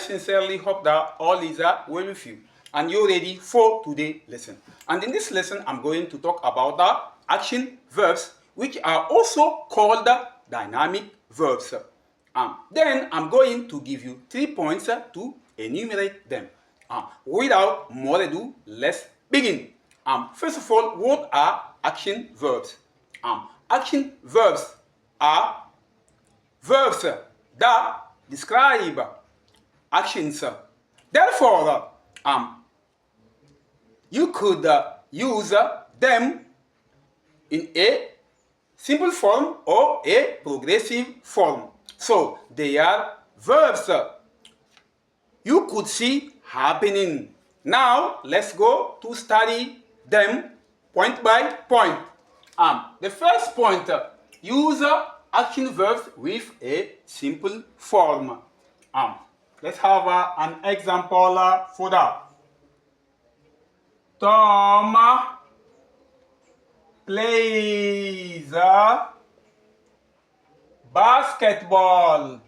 sincerely hope that all is well with you and you're ready for today's lesson. And in this lesson, I'm going to talk about the action verbs, which are also called dynamic verbs. Then I'm going to give you 3 points to enumerate them. Without more ado, let's begin. First of all, what are action verbs? Action verbs are verbs that describe actions. Therefore, you could use them in a simple form or a progressive form. So they are verbs you could see happening. Now let's go to study them point by point. The first point, use action verbs with a simple form. Let's have an example for that. Tom plays basketball.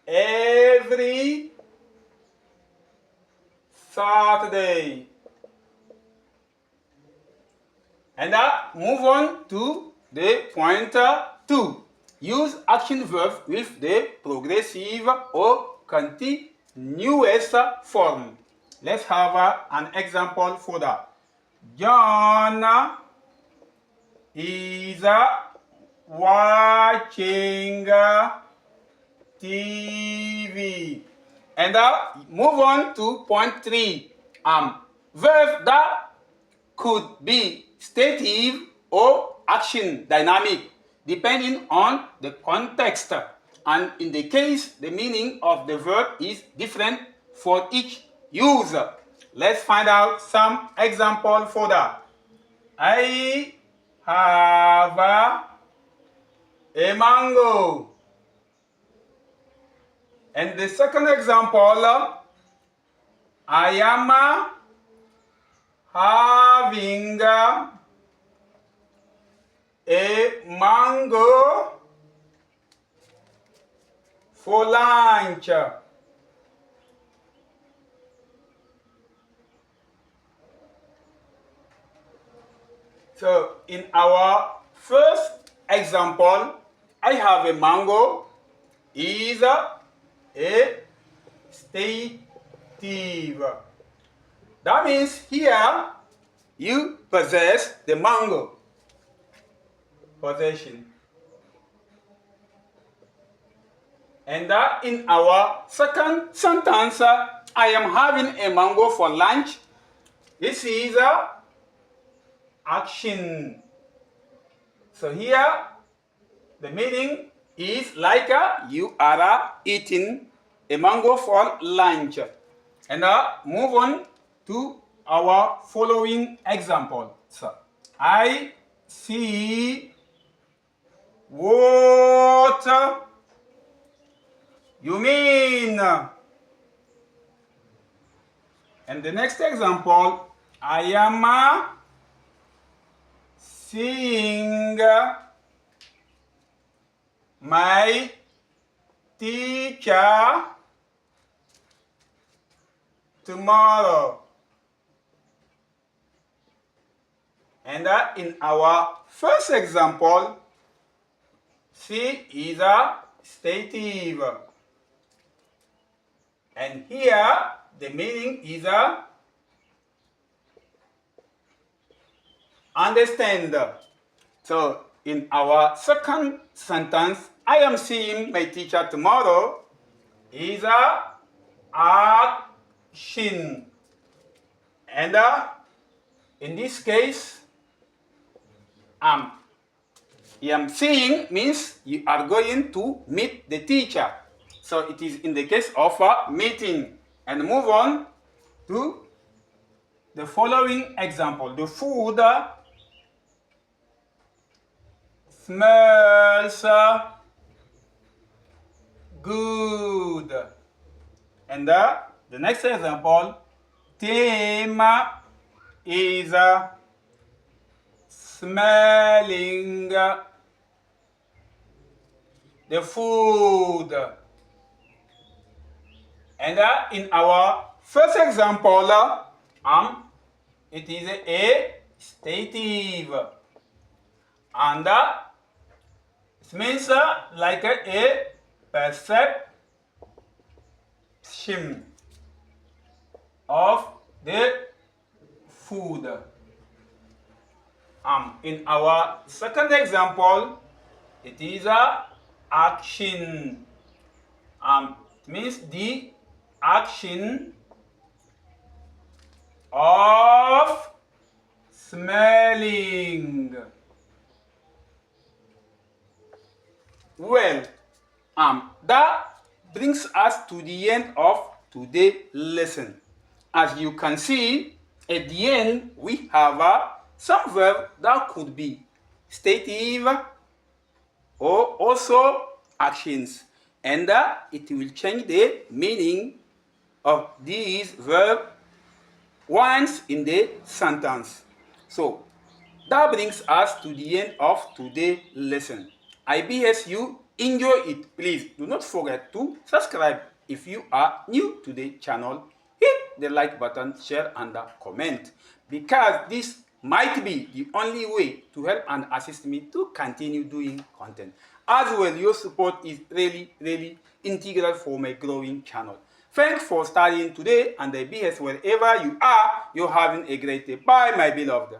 Every Saturday. And move on to the point 2. Use action verbs with the progressive or continuous form. Let's have an example for that. John is watching TV. And move on to point 3. Verb that could be stative or action dynamic depending on the context. And in the case, the meaning of the verb is different for each use. Let's find out some example for that. I have a mango. And the second example, I am having a mango for lunch. So in our first example, I have a mango is a stative. That means here you possess the mango. Possession. And in our second sentence, I am having a mango for lunch. This is action. So here the meaning is like you are eating a mango for lunch. And move on to our following example. So, I see what you mean. And the next example, I am seeing my teacher tomorrow. And in our first example, she is a stative. And here the meaning is understand. So in our second sentence, I am seeing my teacher tomorrow is action. And in this case, I am seeing means you are going to meet the teacher. So it is in the case of a meeting. And move on to the following example. The food smells good. And the next example, Tim is smelling the food. And in our first example, it is a stative. And it means like a perception of the food. In our second example, it is a action. It means the action of smelling. Well, that brings us to the end of today's lesson. As you can see, at the end we have some verb that could be stative or also actions, and it will change the meaning of these verbs once in the sentence. So that brings us to the end of today's lesson. I BS you enjoy it. Please do not forget to subscribe if you are new to the channel. Hit the like button, share and comment, because this might be the only way to help and assist me to continue doing content. As well, your support is really integral for my growing channel. Thanks for studying today, and I BS wherever you are, you're having a great day. Bye, my beloved.